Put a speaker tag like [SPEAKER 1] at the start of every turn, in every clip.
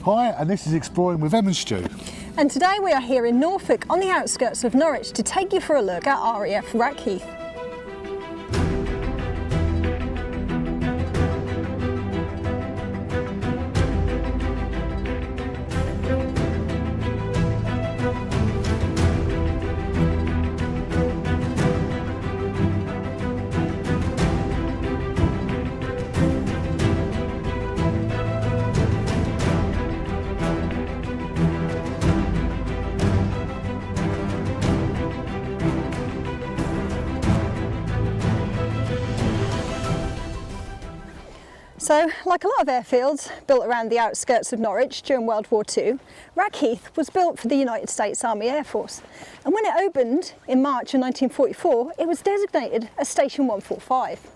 [SPEAKER 1] Hi, and this is Exploring with Em and Stu.
[SPEAKER 2] And today we are here in Norfolk on the outskirts of Norwich to take you for a look at RAF Rackheath. So, like a lot of airfields built around the outskirts of Norwich during World War II, Rackheath was built for the United States Army Air Force. And when it opened in March of 1944, it was designated as Station 145.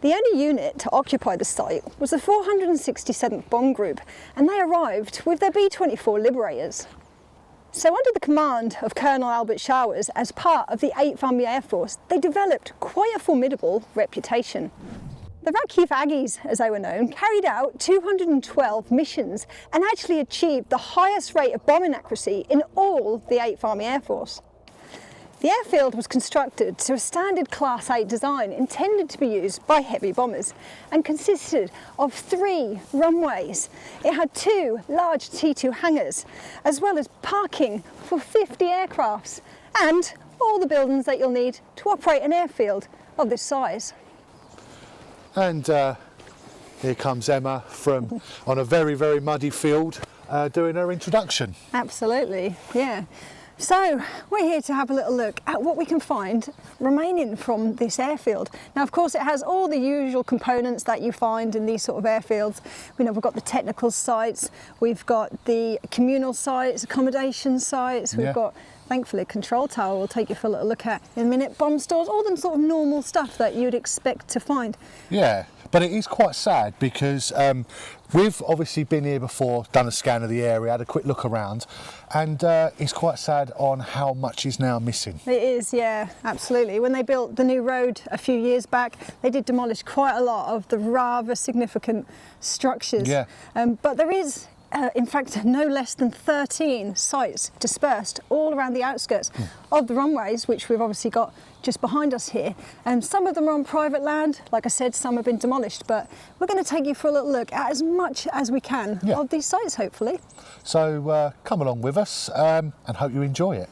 [SPEAKER 2] The only unit to occupy the site was the 467th Bomb Group, and they arrived with their B-24 Liberators. So under the command of Colonel Albert Showers as part of the 8th Army Air Force, they developed quite a formidable reputation. The Rackheath Aggies, as they were known, carried out 212 missions and actually achieved the highest rate of bombing accuracy in all the 8th Army Air Force. The airfield was constructed to a standard Class 8 design intended to be used by heavy bombers and consisted of 3 runways. It had 2 large T2 hangars, as well as parking for 50 aircrafts and all the buildings that you'll need to operate an airfield of this size.
[SPEAKER 1] And here comes Emma on a very, very muddy field doing her introduction.
[SPEAKER 2] Absolutely, yeah. So we're here to have a little look at what we can find remaining from this airfield. Now, of course, it has all the usual components that you find in these sort of airfields. We know we've got the technical sites, we've got the communal sites, accommodation sites, we've got, thankfully, a control tower we'll take you for a little look at in a minute, bomb stores, all the sort of normal stuff that you'd expect to find.
[SPEAKER 1] Yeah, but it is quite sad because we've obviously been here before, done a scan of the area, had a quick look around, and it's quite sad on how much is now missing.
[SPEAKER 2] It is, yeah, absolutely. When they built the new road a few years back, they did demolish quite a lot of the rather significant structures.
[SPEAKER 1] Yeah.
[SPEAKER 2] But there is, in fact, no less than 13 sites dispersed all around the outskirts of the runways, which we've obviously got just behind us here. And some of them are on private land. Like I said, some have been demolished, but we're going to take you for a little look at as much as we can of these sites, hopefully.
[SPEAKER 1] So come along with us and hope you enjoy it.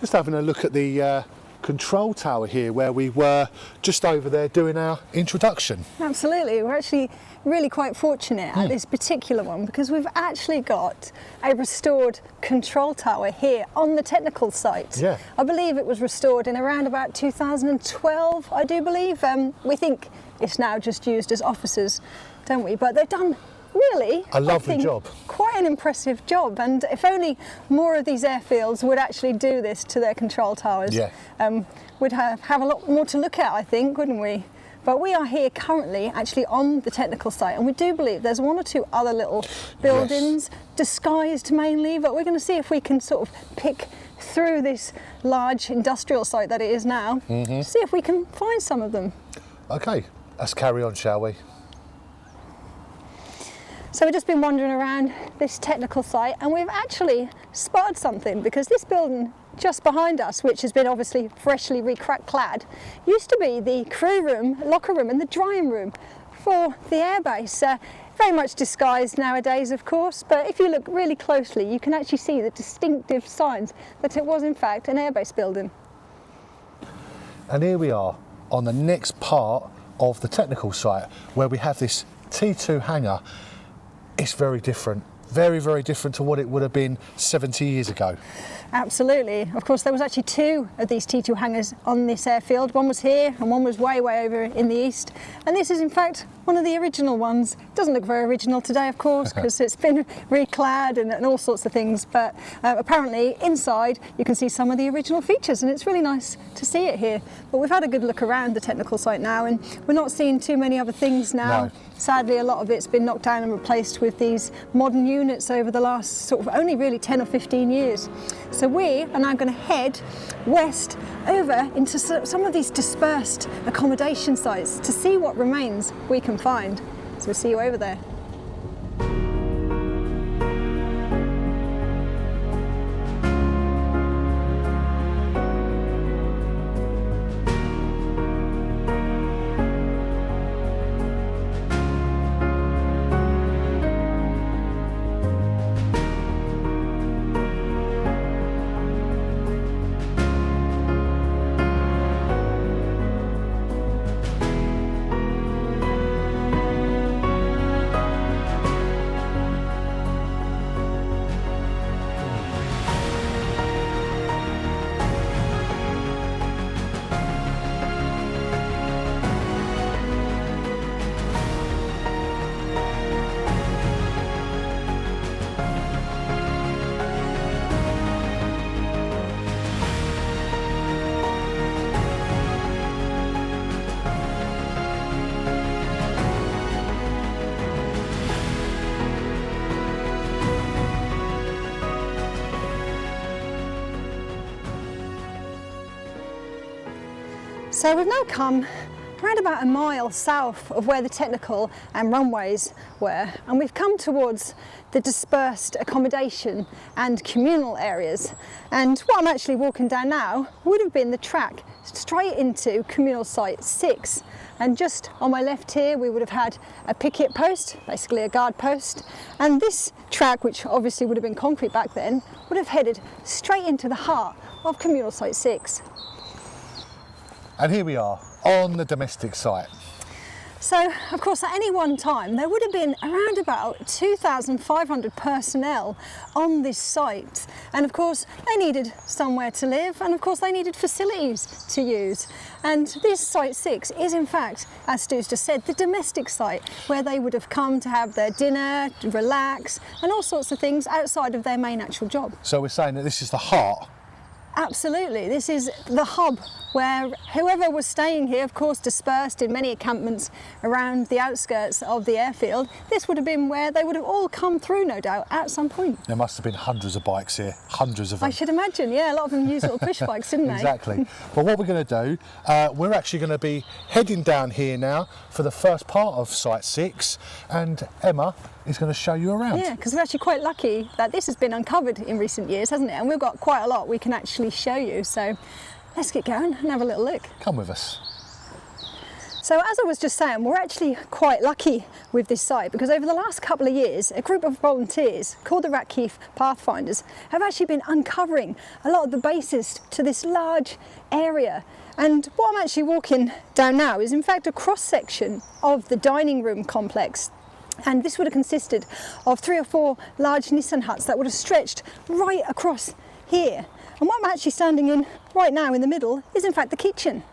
[SPEAKER 1] Just having a look at the control tower here where we were just over there doing our introduction. Absolutely,
[SPEAKER 2] we're actually really quite fortunate at this particular one because we've actually got a restored control tower here on the technical site.
[SPEAKER 1] Yeah.
[SPEAKER 2] I believe it was restored in around about 2012, I do believe. We think it's now just used as offices, don't we? But they've done really
[SPEAKER 1] a lovely job.
[SPEAKER 2] Quite an impressive job, and if only more of these airfields would actually do this to their control towers, we'd have a lot more to look at, I think, wouldn't we? But we are here currently actually on the technical site, and we do believe there's 1 or 2 other little buildings, disguised mainly, but we're going to see if we can sort of pick through this large industrial site that it is now, see if we can find some of them. Okay,
[SPEAKER 1] let's carry on, shall we?
[SPEAKER 2] So we've just been wandering around this technical site and we've actually spotted something, because this building just behind us, which has been obviously freshly clad, used to be the crew room, locker room and the drying room for the airbase. Very much disguised nowadays, of course, but if you look really closely you can actually see the distinctive signs that it was in fact an airbase building.
[SPEAKER 1] And here we are on the next part of the technical site where we have this T2 hangar. It's very different, very, very different to what it would have been 70 years ago.
[SPEAKER 2] Absolutely. Of course, there was actually 2 of these T2 hangars on this airfield. One was here and one was way, way over in the east. And this is in fact one of the original ones. It doesn't look very original today, of course, because it's been reclad and all sorts of things. But apparently inside you can see some of the original features, and it's really nice to see it here. But we've had a good look around the technical site now, and we're not seeing too many other things now.
[SPEAKER 1] No.
[SPEAKER 2] Sadly, a lot of it's been knocked down and replaced with these modern units over the last sort of only really 10 or 15 years. So we are now going to head west over into some of these dispersed accommodation sites to see what remains we can find. So we'll see you over there. So we've now come around about a mile south of where the technical and runways were, and we've come towards the dispersed accommodation and communal areas. And what I'm actually walking down now would have been the track straight into Communal Site 6. And just on my left here we would have had a picket post, basically a guard post, and this track, which obviously would have been concrete back then, would have headed straight into the heart of Communal Site 6.
[SPEAKER 1] And here we are on the domestic site.
[SPEAKER 2] So, of course, at any one time, there would have been around about 2,500 personnel on this site. And of course, they needed somewhere to live, and of course, they needed facilities to use. And this Site 6 is, in fact, as Stu's just said, the domestic site where they would have come to have their dinner, relax, and all sorts of things outside of their main actual job.
[SPEAKER 1] So we're saying that this is the heart.
[SPEAKER 2] Absolutely, this is the hub where whoever was staying here, of course dispersed in many encampments around the outskirts of the airfield, this would have been where they would have all come through, no doubt, at some point.
[SPEAKER 1] There must have been hundreds of bikes here, hundreds of them.
[SPEAKER 2] I should imagine, yeah, a lot of them used little push bikes, didn't they?
[SPEAKER 1] Exactly. But what we're going to do, we're actually going to be heading down here now for the first part of Site 6, and Emma is going to show you around.
[SPEAKER 2] Yeah, because we're actually quite lucky that this has been uncovered in recent years, hasn't it? And we've got quite a lot we can actually show you. So let's get going and have a little look.
[SPEAKER 1] Come with us.
[SPEAKER 2] So as I was just saying, we're actually quite lucky with this site because over the last couple of years, a group of volunteers called the Rackheath Pathfinders have actually been uncovering a lot of the bases to this large area. And what I'm actually walking down now is in fact a cross-section of the dining room complex. And this would have consisted of 3 or 4 large Nissan huts that would have stretched right across here. And what I'm actually standing in right now in the middle is in fact the kitchen.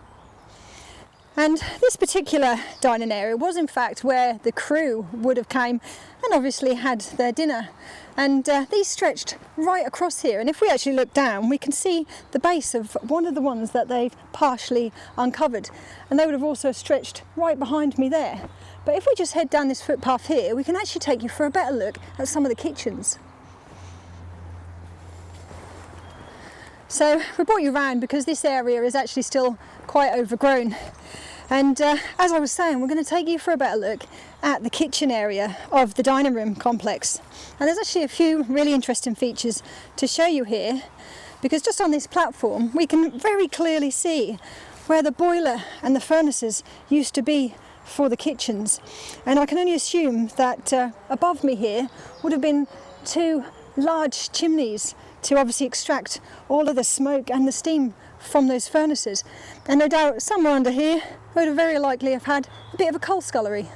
[SPEAKER 2] And this particular dining area was in fact where the crew would have came and obviously had their dinner. And these stretched right across here. And if we actually look down, we can see the base of one of the ones that they've partially uncovered. And they would have also stretched right behind me there. But if we just head down this footpath here, we can actually take you for a better look at some of the kitchens. So we brought you around because this area is actually still quite overgrown. And as I was saying, we're going to take you for a better look at the kitchen area of the dining room complex. And there's actually a few really interesting features to show you here, because just on this platform, we can very clearly see where the boiler and the furnaces used to be for the kitchens. And I can only assume that above me here would have been 2 large chimneys to obviously extract all of the smoke and the steam from those furnaces. And no doubt somewhere under here would have very likely have had a bit of a coal scullery.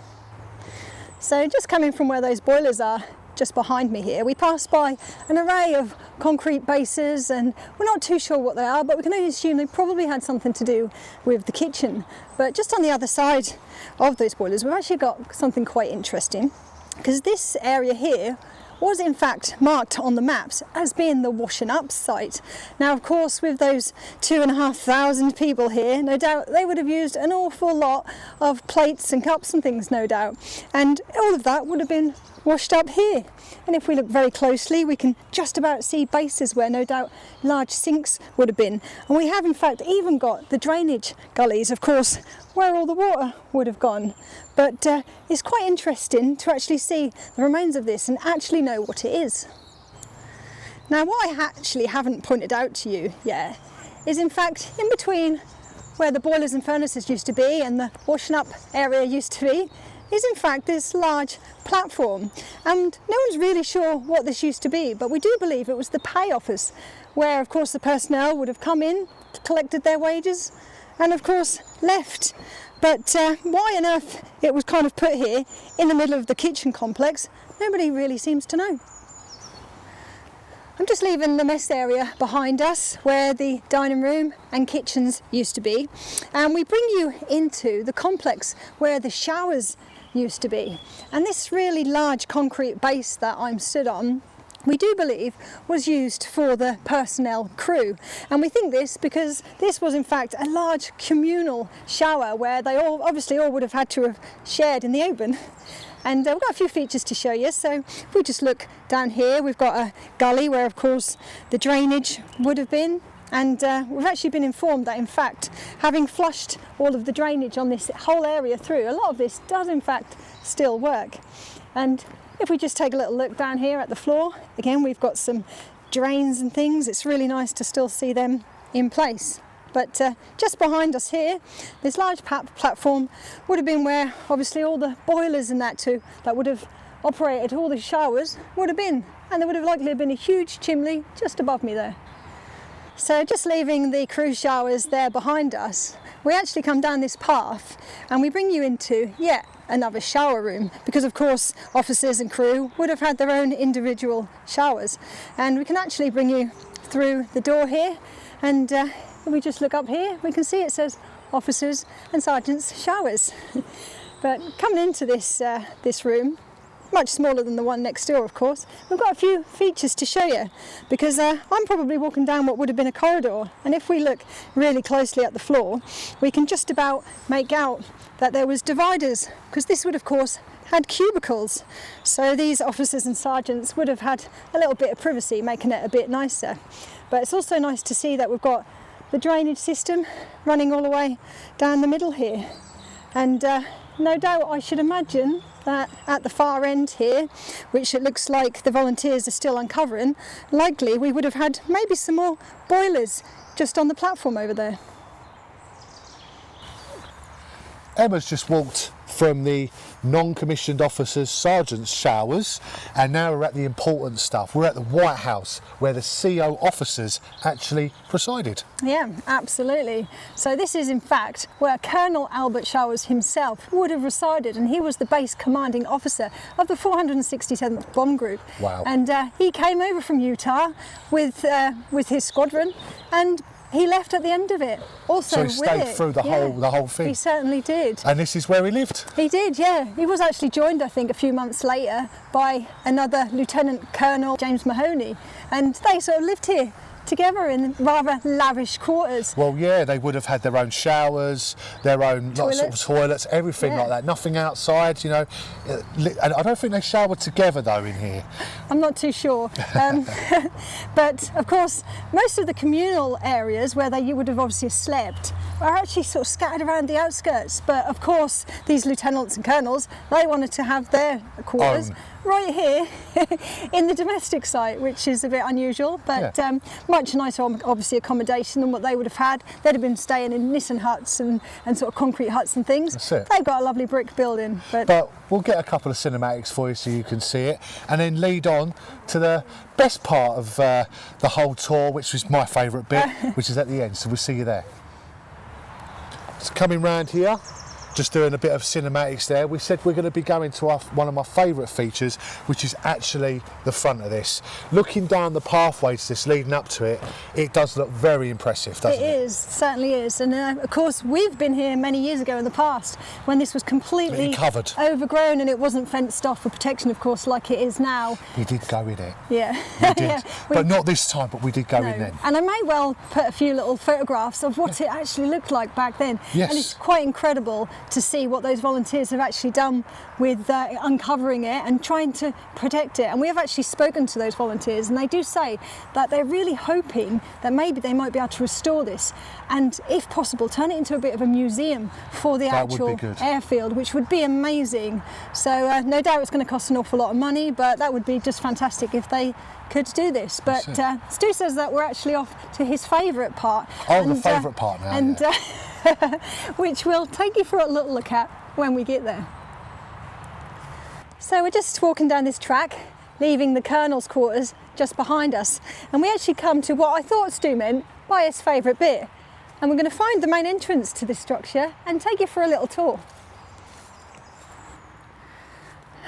[SPEAKER 2] So just coming from where those boilers are just behind me here, we pass by an array of concrete bases, and we're not too sure what they are, but we can only assume they probably had something to do with the kitchen. But just on the other side of those boilers, we've actually got something quite interesting, because this area here was in fact marked on the maps as being the washing up site. Now of course, with those 2,500 people here, no doubt they would have used an awful lot of plates and cups and things, no doubt, and all of that would have been washed up here. And if we look very closely, we can just about see bases where no doubt large sinks would have been. And we have in fact even got the drainage gullies, of course, where all the water would have gone. But it's quite interesting to actually see the remains of this and actually know what it is. Now what I actually haven't pointed out to you yet is in fact in between where the boilers and furnaces used to be and the washing up area used to be is in fact this large platform, and no one's really sure what this used to be, but we do believe it was the pay office where of course the personnel would have come in, collected their wages and of course left. But why on earth it was kind of put here in the middle of the kitchen complex, nobody really seems to know. I'm just leaving the mess area behind us where the dining room and kitchens used to be, and we bring you into the complex where the showers used to be. And this really large concrete base that I'm stood on, we do believe was used for the personnel crew. And we think this because this was in fact a large communal shower where they all would have had to have shared in the open. And we've got a few features to show you. So if we just look down here, we've got a gully where of course the drainage would have been. And we've actually been informed that, in fact, having flushed all of the drainage on this whole area through, a lot of this does in fact still work. And if we just take a little look down here at the floor, again we've got some drains and things. It's really nice to still see them in place. But just behind us here, this large platform would have been where obviously all the boilers and that would have operated all the showers would have been, and there would have likely been a huge chimney just above me there. So just leaving the crew showers there behind us, we actually come down this path and we bring you into yet another shower room, because of course officers and crew would have had their own individual showers, and we can actually bring you through the door here, and if we just look up here, we can see it says officers and sergeants showers. But coming into this room, much smaller than the one next door of course, we've got a few features to show you, because I'm probably walking down what would have been a corridor, and if we look really closely at the floor we can just about make out that there was dividers, because this would of course had cubicles, so these officers and sergeants would have had a little bit of privacy, making it a bit nicer. But it's also nice to see that we've got the drainage system running all the way down the middle here, and no doubt I should imagine that at the far end here, which it looks like the volunteers are still uncovering, likely we would have had maybe some more boilers just on the platform over there.
[SPEAKER 1] Emma's just walked from the non-commissioned officers' sergeants' showers, and now we're at the important stuff. We're at the White House, where the CO officers actually presided.
[SPEAKER 2] Yeah, absolutely. So this is in fact where Colonel Albert Showers himself would have resided, and he was the base commanding officer of the 467th Bomb Group.
[SPEAKER 1] Wow.
[SPEAKER 2] And he came over from Utah with his squadron, and he left at the end of it. Also,
[SPEAKER 1] so he stayed through the whole thing.
[SPEAKER 2] He certainly did.
[SPEAKER 1] And this is where he lived.
[SPEAKER 2] He did, yeah. He was actually joined, I think, a few months later by another Lieutenant Colonel James Mahoney, and they sort of lived here together in rather lavish quarters.
[SPEAKER 1] Well, yeah, they would have had their own showers, their own
[SPEAKER 2] Toilets.
[SPEAKER 1] Sort of toilets, everything like that. Nothing outside, you know. And I don't think they showered together though in here.
[SPEAKER 2] I'm not too sure. But of course, most of the communal areas where you would have obviously slept are actually sort of scattered around the outskirts. But of course, these lieutenants and colonels, they wanted to have their quarters right here in the domestic site, which is a bit unusual, but much nicer obviously accommodation than what they would have had. They'd have been staying in Nissen huts and sort of concrete huts and things.
[SPEAKER 1] That's it.
[SPEAKER 2] They've got a lovely brick building.
[SPEAKER 1] But we'll get a couple of cinematics for you so you can see it, and then lead on to the best part of the whole tour, which was my favourite bit, which is at the end, so we'll see you there. So coming round here, just doing a bit of cinematics there, we said we're going to be going to one of my favourite features, which is actually the front of this. Looking down the pathways that's leading up to it, it does look very impressive, doesn't it?
[SPEAKER 2] It is, certainly is. And of course, we've been here many years ago in the past when this was completely
[SPEAKER 1] covered,
[SPEAKER 2] overgrown, and it wasn't fenced off for protection, of course, like it is now.
[SPEAKER 1] We did go in it.
[SPEAKER 2] Yeah.
[SPEAKER 1] We did. But not this time, but we did go in then.
[SPEAKER 2] And I may well put a few little photographs of what it actually looked like back then.
[SPEAKER 1] Yes.
[SPEAKER 2] And it's quite incredible to see what those volunteers have actually done with uncovering it and trying to protect it. And we have actually spoken to those volunteers, and they do say that they're really hoping that maybe they might be able to restore this, and if possible turn it into a bit of a museum for the actual airfield, which would be amazing. So no doubt it's going to cost an awful lot of money, but that would be just fantastic if they could do this. But Stu says that we're actually off to his favourite part.
[SPEAKER 1] Oh, the favourite part now.
[SPEAKER 2] And which we'll take you for a little look at when we get there. So we're just walking down this track, leaving the Colonel's quarters just behind us, and we actually come to what I thought Stu meant by his favourite bit. And we're going to find the main entrance to this structure and take you for a little tour.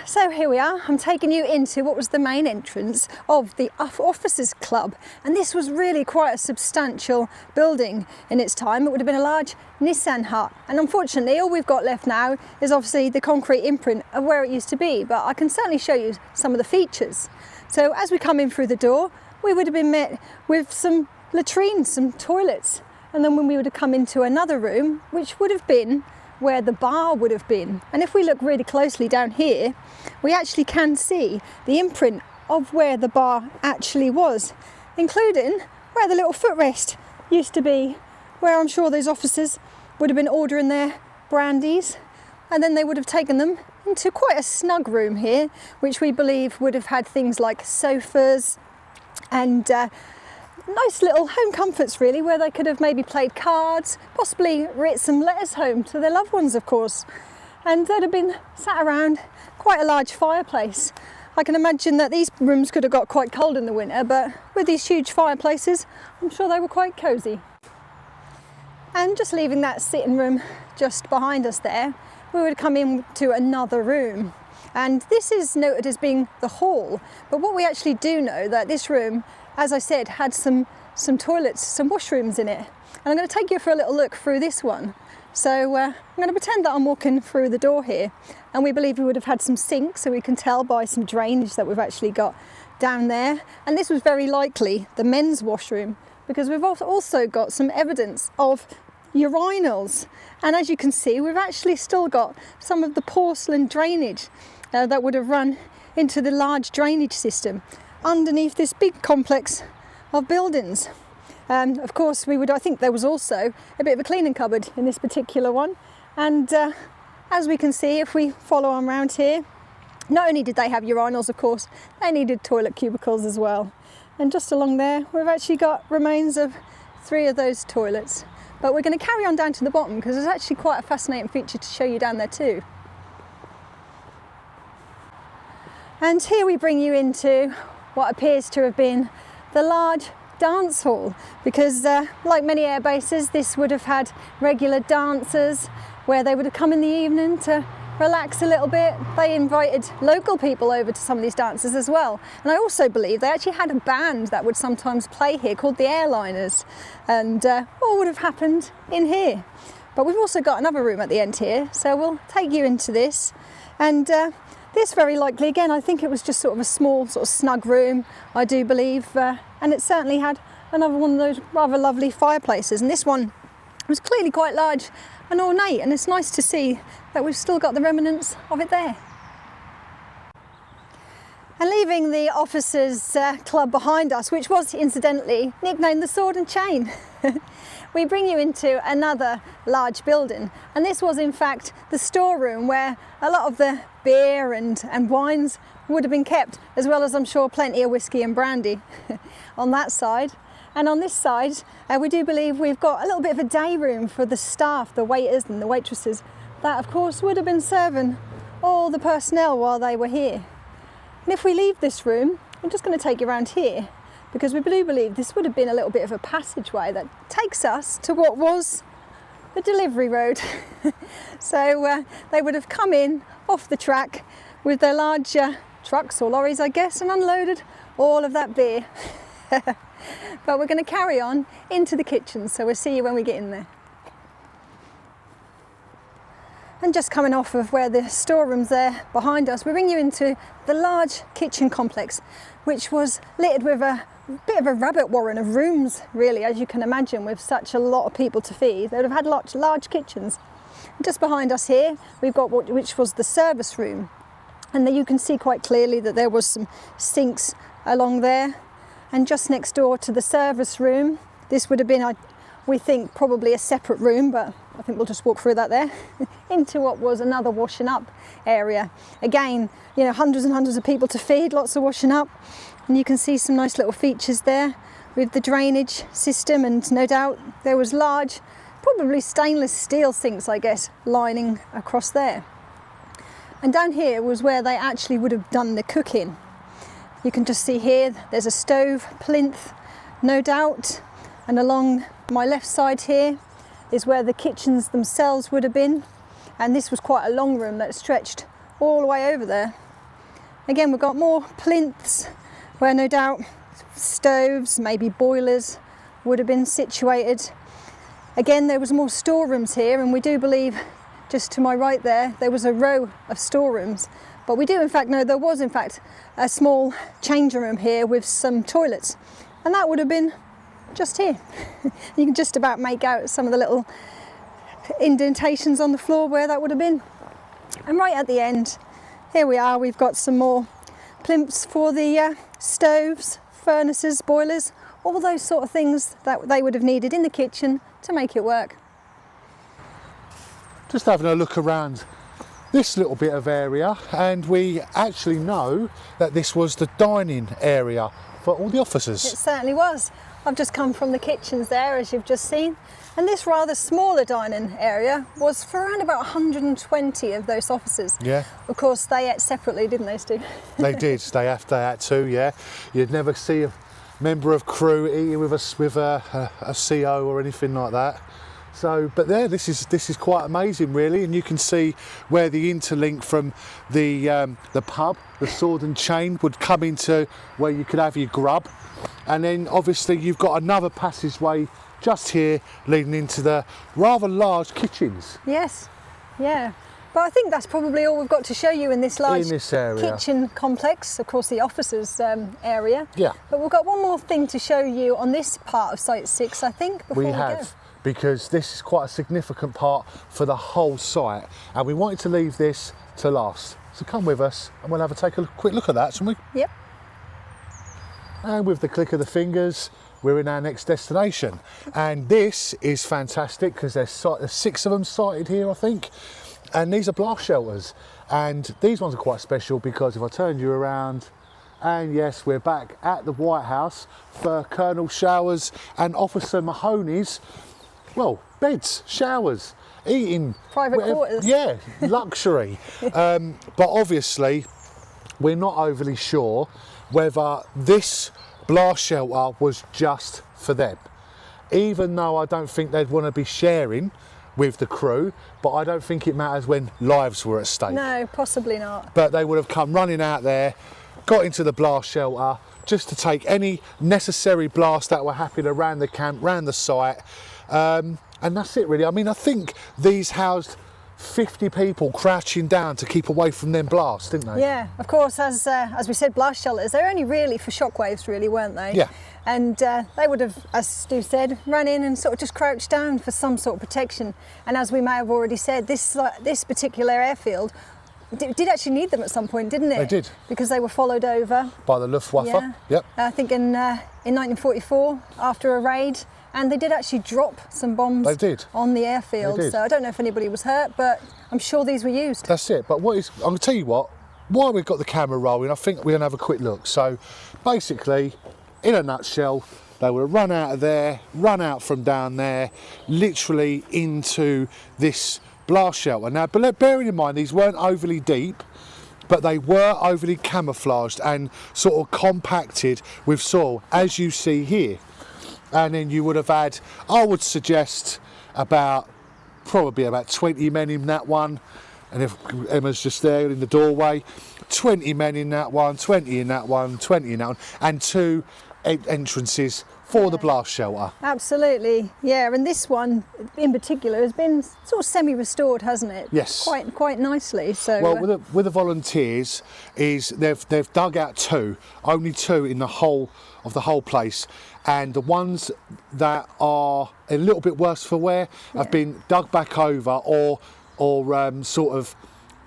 [SPEAKER 2] So here we are, I'm taking you into what was the main entrance of the Officers Club, and this was really quite a substantial building in its time. It would have been a large Nissan hut, and unfortunately all we've got left now is obviously the concrete imprint of where it used to be, but I can certainly show you some of the features. So as we come in through the door, we would have been met with some latrines, some toilets, and then when we would have come into another room, which would have been where the bar would have been. And if we look really closely down here, we actually can see the imprint of where the bar actually was, including where the little footrest used to be where I'm sure those officers would have been ordering their brandies, and then they would have taken them into quite a snug room here, which we believe would have had things like sofas and nice little home comforts really, where they could have maybe played cards, possibly written some letters home to their loved ones, of course, and they'd have been sat around quite a large fireplace. I can imagine that these rooms could have got quite cold in the winter, but with these huge fireplaces, I'm sure they were quite cosy. And just leaving that sitting room just behind us there, we would come into another room. And this is noted as being the hall, but what we actually do know that this room, as I said, had some toilets, some washrooms in it. And I'm going to take you for a little look through this one. So I'm going to pretend that I'm walking through the door here, and we believe we would have had some sinks, so we can tell by some drainage that we've actually got down there. And this was very likely the men's washroom, because we've also got some evidence of urinals. And as you can see, we've actually still got some of the porcelain drainage that would have run into the large drainage system underneath this big complex of buildings. Of course, I think there was also a bit of a cleaning cupboard in this particular one. And as we can see, if we follow on around here, not only did they have urinals, of course, they needed toilet cubicles as well. And just along there, we've actually got remains of 3 of those toilets. But we're going to carry on down to the bottom, because there's actually quite a fascinating feature to show you down there too. And here we bring you into what appears to have been the large dance hall, because like many air bases, this would have had regular dancers where they would have come in the evening to relax a little bit. They invited local people over to some of these dances as well. And I also believe they actually had a band that would sometimes play here called the Airliners, and all would have happened in here. But we've also got another room at the end here, so we'll take you into this. And this very likely, again, I think it was just sort of a small, sort of snug room, I do believe, and it certainly had another one of those rather lovely fireplaces. And this one was clearly quite large and ornate, and it's nice to see that we've still got the remnants of it there. And leaving the Officers' Club behind us, which was incidentally nicknamed the Sword and Chain, we bring you into another large building. And this was in fact the storeroom where a lot of the beer and wines would have been kept, as well as I'm sure plenty of whiskey and brandy on that side. And on this side, we do believe we've got a little bit of a day room for the staff, the waiters and the waitresses, that of course would have been serving all the personnel while they were here. And if we leave this room, I'm just going to take you around here, because we do believe this would have been a little bit of a passageway that takes us to what was the delivery road. So they would have come in off the track with their large trucks or lorries, I guess, and unloaded all of that beer. But we're going to carry on into the kitchen, so we'll see you when we get in there. And just coming off of where the storeroom's there behind us, we bring you into the large kitchen complex, which was littered with a bit of a rabbit warren of rooms, really, as you can imagine, with such a lot of people to feed. They would have had large kitchens. And just behind us here, we've got which was the service room. And there you can see quite clearly that there was some sinks along there. And just next door to the service room, this would have been, we think, probably a separate room, but I think we'll just walk through that there, into what was another washing up area. Again, you know, hundreds and hundreds of people to feed, lots of washing up. And you can see some nice little features there with the drainage system, and no doubt there was large, probably stainless steel sinks, I guess, lining across there. And down here was where they actually would have done the cooking. You can just see here, there's a stove plinth, no doubt. And along my left side here is where the kitchens themselves would have been. And this was quite a long room that stretched all the way over there. Again, we've got more plinths where no doubt stoves, maybe boilers would have been situated. Again, there was more storerooms here, and we do believe just to my right there was a row of storerooms. But we do in fact know there was in fact a small changing room here with some toilets, and that would have been just here. You can just about make out some of the little indentations on the floor where that would have been. And right at the end, here we are, we've got some more plinths for the stoves, furnaces, boilers, all those sort of things that they would have needed in the kitchen to make it work.
[SPEAKER 1] Just having a look around this little bit of area, and we actually know that this was the dining area for all the officers.
[SPEAKER 2] It certainly was. I've just come from the kitchens there, as you've just seen, and this rather smaller dining area was for around about 120 of those officers.
[SPEAKER 1] Yeah.
[SPEAKER 2] Of course, they ate separately, didn't they, Stu?
[SPEAKER 1] They did. They had to. Yeah. You'd never see a member of crew eating with a CO or anything like that. So, but there, this is quite amazing, really, and you can see where the interlink from the pub, the Sword and Chain, would come into where you could have your grub, and then obviously you've got another passageway just here leading into the rather large kitchens.
[SPEAKER 2] Yes, yeah. But I think that's probably all we've got to show you in this large
[SPEAKER 1] area.
[SPEAKER 2] Kitchen complex, of course the officers' area.
[SPEAKER 1] Yeah.
[SPEAKER 2] But we've got one more thing to show you on this part of Site 6, I think, before we go.
[SPEAKER 1] Because this is quite a significant part for the whole site, and we wanted to leave this to last. So come with us and we'll take a quick look at that, shall we?
[SPEAKER 2] Yep.
[SPEAKER 1] And with the click of the fingers, we're in our next destination. And this is fantastic because there's 6 of them sited here, I think. And these are blast shelters. And these ones are quite special because if I turn you around, and yes, we're back at the White House for Colonel Showers and Officer Mahoney's, well, beds, showers, eating.
[SPEAKER 2] Private quarters.
[SPEAKER 1] Yeah, luxury. But obviously, we're not overly sure whether this blast shelter was just for them. Even though I don't think they'd want to be sharing with the crew, but I don't think it matters when lives were at stake.
[SPEAKER 2] No, possibly not.
[SPEAKER 1] But they would have come running out there, got into the blast shelter, just to take any necessary blast that were happening around the camp, around the site. And that's it really. I mean, I think these housed 50 people crouching down to keep away from them blasts, didn't they?
[SPEAKER 2] Yeah, of course, as we said, blast shelters, they're only really for shockwaves really, weren't they?
[SPEAKER 1] Yeah.
[SPEAKER 2] And they would have, as Stu said, run in and sort of just crouched down for some sort of protection. And as we may have already said, this particular airfield did actually need them at some point, didn't it?
[SPEAKER 1] They did.
[SPEAKER 2] Because they were followed over.
[SPEAKER 1] By the Luftwaffe,
[SPEAKER 2] yeah.
[SPEAKER 1] Yep.
[SPEAKER 2] I think in 1944, after a raid, and they did actually drop some bombs on the airfield.
[SPEAKER 1] They did.
[SPEAKER 2] So I don't know if anybody was hurt, but I'm sure these were used.
[SPEAKER 1] That's it. But I'm going to tell you what, while we've got the camera rolling, I think we're going to have a quick look. So basically, in a nutshell, they would have run out of there, run out from down there, literally into this blast shelter. Now, bearing in mind, these weren't overly deep, but they were overly camouflaged and sort of compacted with soil, as you see here. And then you would have had, I would suggest, probably about 20 men in that one. And if Emma's just there in the doorway, 20 men in that one, 20 in that one, 20 in that one, and 2 entrances for the blast shelter.
[SPEAKER 2] Absolutely, yeah. And this one in particular has been sort of semi-restored, hasn't it?
[SPEAKER 1] Yes.
[SPEAKER 2] Quite nicely. So.
[SPEAKER 1] Well, with the volunteers, they've dug out only two in the whole place, and the ones that are a little bit worse for wear have been dug back over or sort of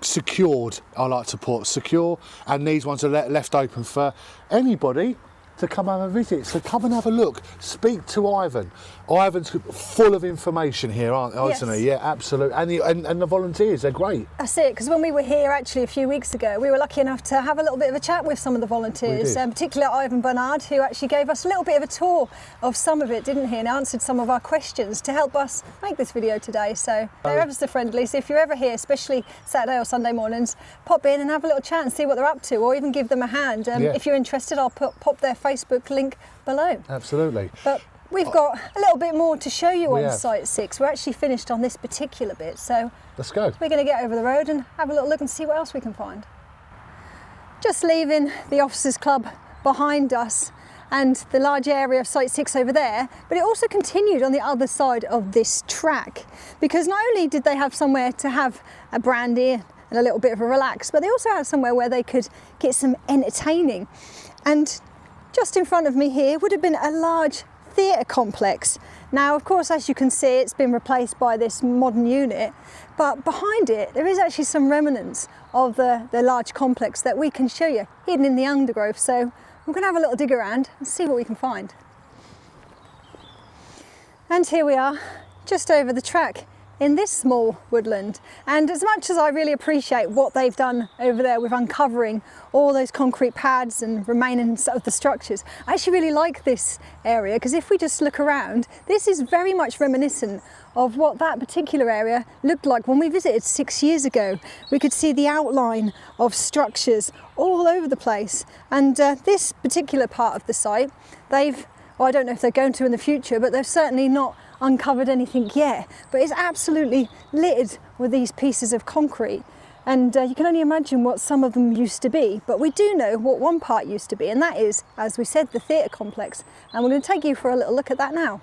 [SPEAKER 1] secured. I like to put secure, and these ones are left open for anybody to come and have a visit. So come and have a look. Speak to Ivan. Ivan's full of information here, isn't he? Yeah, absolutely. And the volunteers, they're great.
[SPEAKER 2] That's it, because when we were here actually a few weeks ago, we were lucky enough to have a little bit of a chat with some of the volunteers, particularly Ivan Bernard, who actually gave us a little bit of a tour of some of it, didn't he? And answered some of our questions to help us make this video today. So they're ever so friendly. So if you're ever here, especially Saturday or Sunday mornings, pop in and have a little chat and see what they're up to, or even give them a hand. If you're interested, I'll pop their Facebook link below.
[SPEAKER 1] Absolutely.
[SPEAKER 2] But we've got a little bit more to show you on Site 6. We're actually finished on this particular bit, so
[SPEAKER 1] let's go.
[SPEAKER 2] We're going to get over the road and have a little look and see what else we can find. Just leaving the Officers Club behind us and the large area of Site 6 over there, but it also continued on the other side of this track, because not only did they have somewhere to have a brandy and a little bit of a relax, but they also had somewhere where they could get some entertaining. And just in front of me here would have been a large theatre complex. Now, of course, as you can see, it's been replaced by this modern unit, but behind it, there is actually some remnants of the large complex that we can show you, hidden in the undergrowth. So we're going to have a little dig around and see what we can find. And here we are, just over the track in this small woodland. And as much as I really appreciate what they've done over there with uncovering all those concrete pads and remains of the structures, I actually really like this area, because if we just look around, this is very much reminiscent of what that particular area looked like when we visited 6 years ago. We could see the outline of structures all over the place. And this particular part of the site, well, I don't know if they're going to in the future, but they've certainly not uncovered anything yet. But it's absolutely littered with these pieces of concrete. And you can only imagine what some of them used to be. But we do know what one part used to be, and that is, as we said, the theatre complex. And we're going to take you for a little look at that now.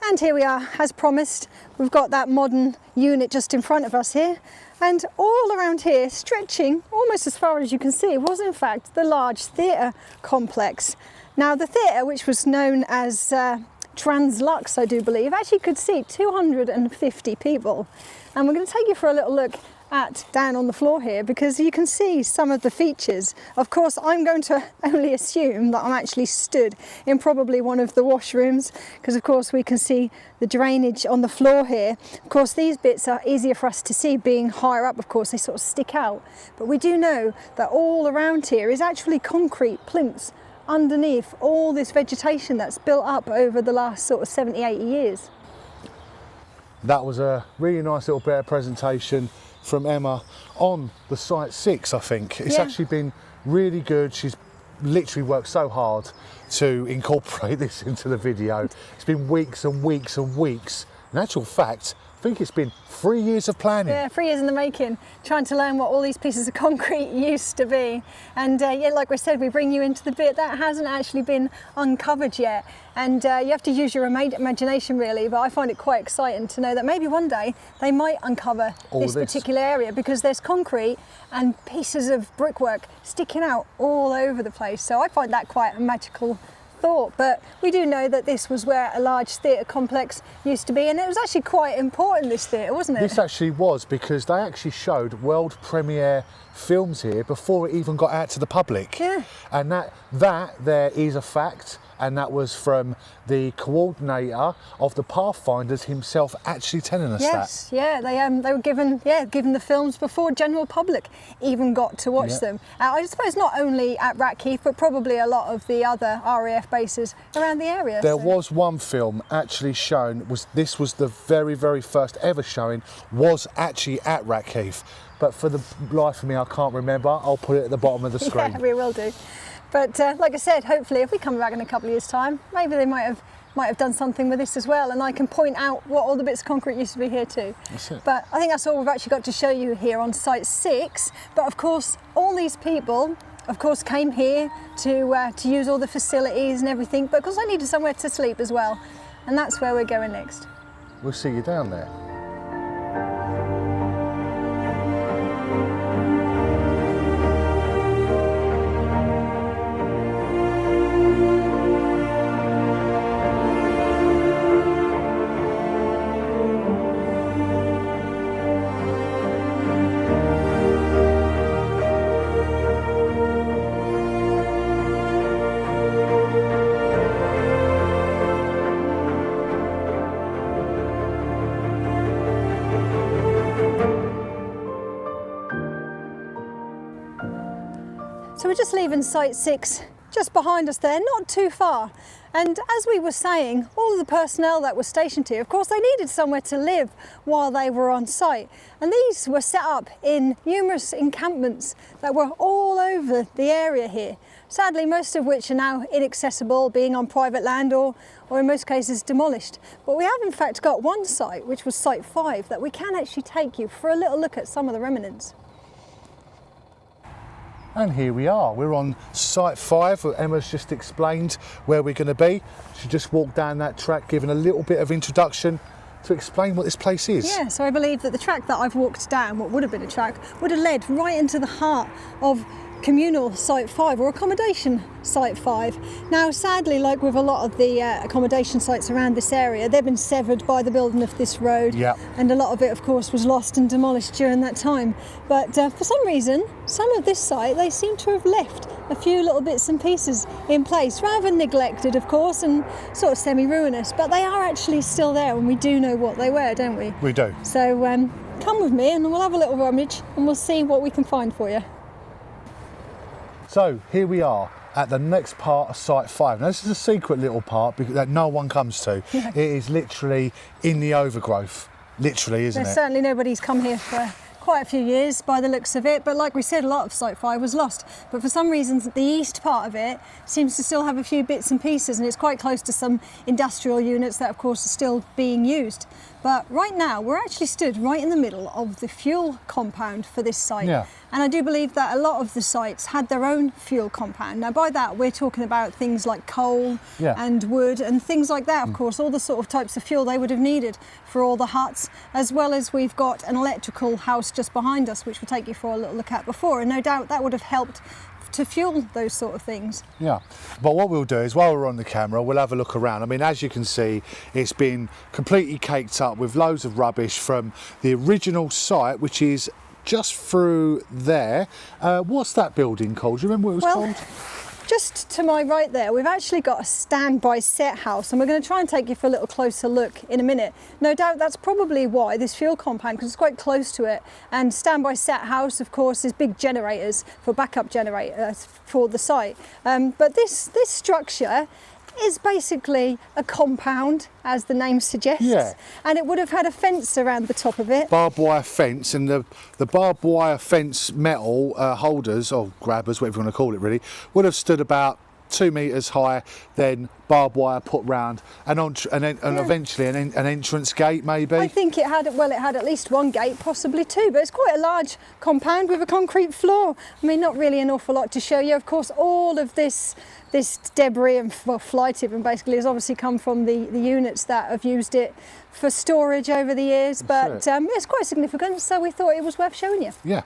[SPEAKER 2] And here we are, as promised. We've got that modern unit just in front of us here. And all around here, stretching almost as far as you can see, was in fact the large theatre complex. Now the theatre, which was known as Translux, I do believe, actually could seat 250 people. And we're going to take you for a little look down on the floor here, because you can see some of the features. Of course, I'm going to only assume that I'm actually stood in probably one of the washrooms, because of course we can see the drainage on the floor here. Of course, these bits are easier for us to see being higher up. Of course, they sort of stick out, but we do know that all around here is actually concrete plinths underneath all this vegetation that's built up over the last sort of 70, 80 years.
[SPEAKER 1] That was a really nice little bit of presentation from Emma on the Site 6, I think. It's actually been really good. She's literally worked so hard to incorporate this into the video. It's been weeks and weeks and weeks. In actual fact, I think it's been 3 years of planning.
[SPEAKER 2] Yeah, 3 years in the making, trying to learn what all these pieces of concrete used to be. And yeah, like we said, we bring you into the bit that hasn't actually been uncovered yet. And you have to use your imagination really, but I find it quite exciting to know that maybe one day they might uncover this particular area, because there's concrete and pieces of brickwork sticking out all over the place. So I find that quite a magical thought. But we do know that this was where a large theatre complex used to be, and it was actually quite important, this theatre, wasn't it?
[SPEAKER 1] This actually was, because they actually showed world premiere films here before it even got out to the public.
[SPEAKER 2] Yeah.
[SPEAKER 1] And that there is a fact, and that was from the coordinator of the Pathfinders himself actually telling us that.
[SPEAKER 2] Yes, yeah, they were given the films before general public even got to watch them. I suppose not only at Rackheath, but probably a lot of the other RAF bases around the area.
[SPEAKER 1] There was one film actually shown, this was the very, very first ever showing, was actually at Rackheath. But for the life of me, I can't remember. I'll put it at the bottom of the screen.
[SPEAKER 2] Yeah, we will do. But like I said, hopefully if we come back in a couple of years' time, maybe they might have done something with this as well, and I can point out what all the bits of concrete used to be here too.
[SPEAKER 1] That's it.
[SPEAKER 2] But I think that's all we've actually got to show you here on Site 6. But of course, all these people, of course, came here to use all the facilities and everything, but of course I needed somewhere to sleep as well, and that's where we're going next.
[SPEAKER 1] We'll see you down there.
[SPEAKER 2] So we're just leaving Site 6 just behind us there, not too far. And as we were saying, all of the personnel that was stationed here, of course, they needed somewhere to live while they were on site. And these were set up in numerous encampments that were all over the area here. Sadly, most of which are now inaccessible, being on private land or in most cases demolished. But we have in fact got one site, which was Site 5, that we can actually take you for a little look at some of the remnants.
[SPEAKER 1] And here we are, we're on Site 5, Emma's just explained where we're going to be. She just walked down that track, giving a little bit of introduction to explain what this place is.
[SPEAKER 2] Yeah, so I believe that the track that I've walked down, what would have been a track, would have led right into the heart of Communal Site 5 or Accommodation Site 5. Now sadly, like with a lot of the accommodation sites around this area, they've been severed by the building of this road, and a lot of it of course was lost and demolished during that time. But for some reason, some of this site, they seem to have left a few little bits and pieces in place, rather neglected of course and sort of semi-ruinous, but they are actually still there and we do know what they were, don't we?
[SPEAKER 1] We do.
[SPEAKER 2] So come with me and we'll have a little rummage and we'll see what we can find for you.
[SPEAKER 1] So here we are at the next part of Site 5. Now this is a secret little part that no one comes to. It is literally in the overgrowth, literally, isn't it?
[SPEAKER 2] Certainly nobody's come here for quite a few years by the looks of it, but like we said, a lot of Site 5 was lost, but for some reason the east part of it seems to still have a few bits and pieces, and it's quite close to some industrial units that of course are still being used. But right now we're actually stood right in the middle of the fuel compound for this site. And I do believe that a lot of the sites had their own fuel compound. Now by that we're talking about things like coal and wood and things like that, of course, all the sort of types of fuel they would have needed for all the huts, as well as we've got an electrical house just behind us, which we'll take you for a little look at before, and no doubt that would have helped to fuel those sort of things.
[SPEAKER 1] But what we'll do is, while we're on the camera, we'll have a look around. I mean, as you can see, it's been completely caked up with loads of rubbish from the original site, which is just through there. What's that building called? Do you remember what it was called?
[SPEAKER 2] Just to my right there, we've actually got a standby set house, and we're going to try and take you for a little closer look in a minute. No doubt that's probably why this fuel compound, because it's quite close to it, and standby set house of course is big generators for backup generators for the site. But this structure is basically a compound, as the name suggests, and it would have had a fence around the top of it.
[SPEAKER 1] Barbed wire fence, and the barbed wire fence metal holders, or grabbers, whatever you want to call it really, would have stood about 2 metres high, then barbed wire put round, and eventually an entrance gate maybe.
[SPEAKER 2] I think it had, well, it had at least one gate, possibly two, but it's quite a large compound with a concrete floor. I mean, not really an awful lot to show you. Of course, all of this debris and flight even basically has obviously come from the units that have used it for storage over the years, but it's quite significant, so we thought it was worth showing you.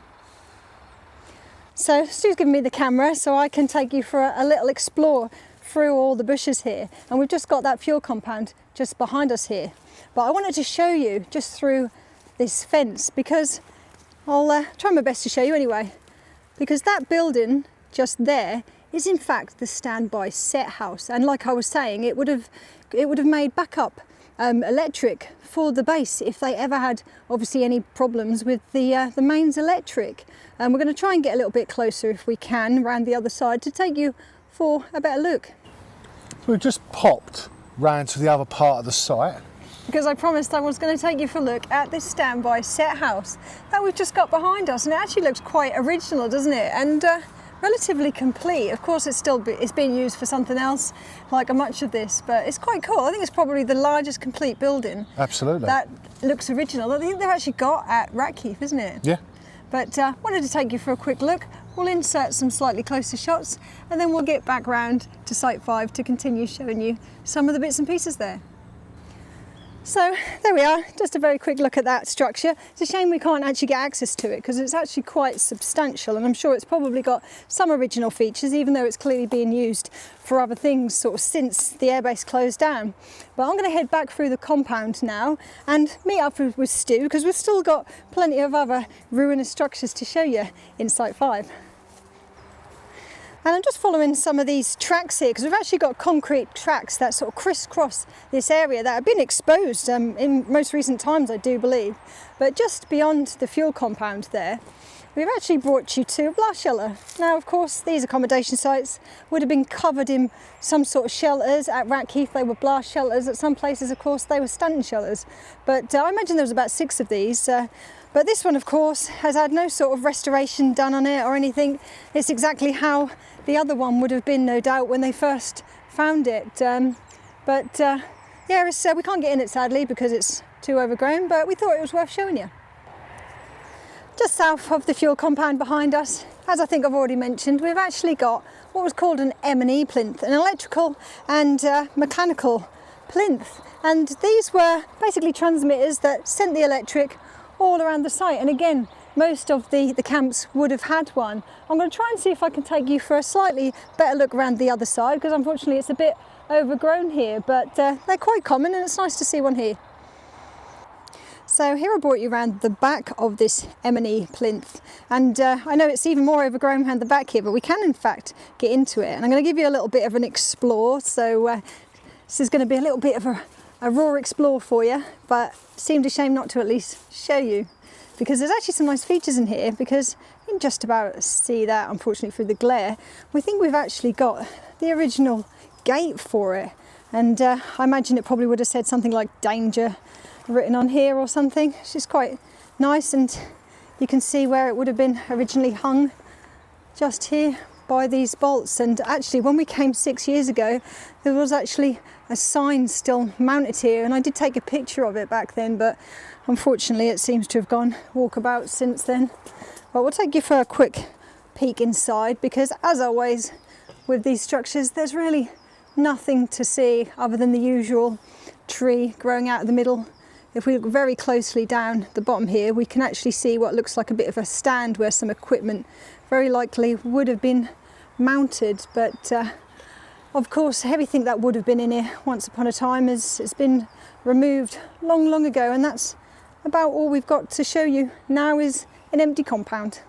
[SPEAKER 2] So Stu's given me the camera so I can take you for a little explore through all the bushes here, and we've just got that fuel compound just behind us here, but I wanted to show you just through this fence, because I'll try my best to show you anyway, because that building just there is in fact the standby set house, and like I was saying, it would have made backup electric for the base if they ever had obviously any problems with the mains electric. And we're going to try and get a little bit closer if we can around the other side to take you for a better look.
[SPEAKER 1] So we've just popped round to the other part of the site,
[SPEAKER 2] because I promised I was going to take you for a look at this standby set house that we've just got behind us, and it actually looks quite original, doesn't it? And relatively complete. Of course it's being used for something else like much of this, but it's quite cool. I think it's probably the largest complete building that looks original that I think they've actually got at Rackheath, isn't it? But wanted to take you for a quick look. We'll insert some slightly closer shots and then we'll get back round to Site 5 to continue showing you some of the bits and pieces there. So there we are, just a very quick look at that structure. It's a shame we can't actually get access to it because it's actually quite substantial, and I'm sure it's probably got some original features, even though it's clearly being used for other things sort of since the airbase closed down. But I'm going to head back through the compound now and meet up with Stu, because we've still got plenty of other ruinous structures to show you in Site 5. And I'm just following some of these tracks here, because we've actually got concrete tracks that sort of crisscross this area that have been exposed in most recent times, I do believe. But just beyond the fuel compound there, we've actually brought you to a blast shelter. Now, of course, these accommodation sites would have been covered in some sort of shelters. At Rackheath, they were blast shelters. At some places, of course, they were stanton shelters. But I imagine there was about 6 of these. But this one, of course, has had no sort of restoration done on it or anything. It's exactly how the other one would have been, no doubt, when they first found it. Yeah, we can't get in it, sadly, because it's too overgrown, but we thought it was worth showing you. Just south of the fuel compound behind us, as I think I've already mentioned, we've actually got what was called an M&E plinth, an electrical and mechanical plinth. And these were basically transmitters that sent the electric all around the site. And again, most of the camps would have had one. I'm going to try and see if I can take you for a slightly better look around the other side, because unfortunately it's a bit overgrown here, but they're quite common and it's nice to see one here. So here I brought you around the back of this M&E plinth, and I know it's even more overgrown around the back here, but we can in fact get into it, and I'm going to give you a little bit of an explore. So this is going to be a little bit of a raw explore for you, but it seemed a shame not to at least show you, because there's actually some nice features in here, because you can just about see that, unfortunately, through the glare. We think we've actually got the original gate for it, and I imagine it probably would have said something like danger written on here or something, which is quite nice, and you can see where it would have been originally hung just here by these bolts. And actually when we came 6 years ago, there was actually a sign still mounted here, and I did take a picture of it back then, but unfortunately it seems to have gone walkabout since then. But we'll take you for a quick peek inside, because as always with these structures, there's really nothing to see other than the usual tree growing out of the middle. If we look very closely down the bottom here, we can actually see what looks like a bit of a stand where some equipment very likely would have been mounted. But of course, everything that would have been in here once upon a time has been removed long ago, and that's about all we've got to show you now is an empty compound.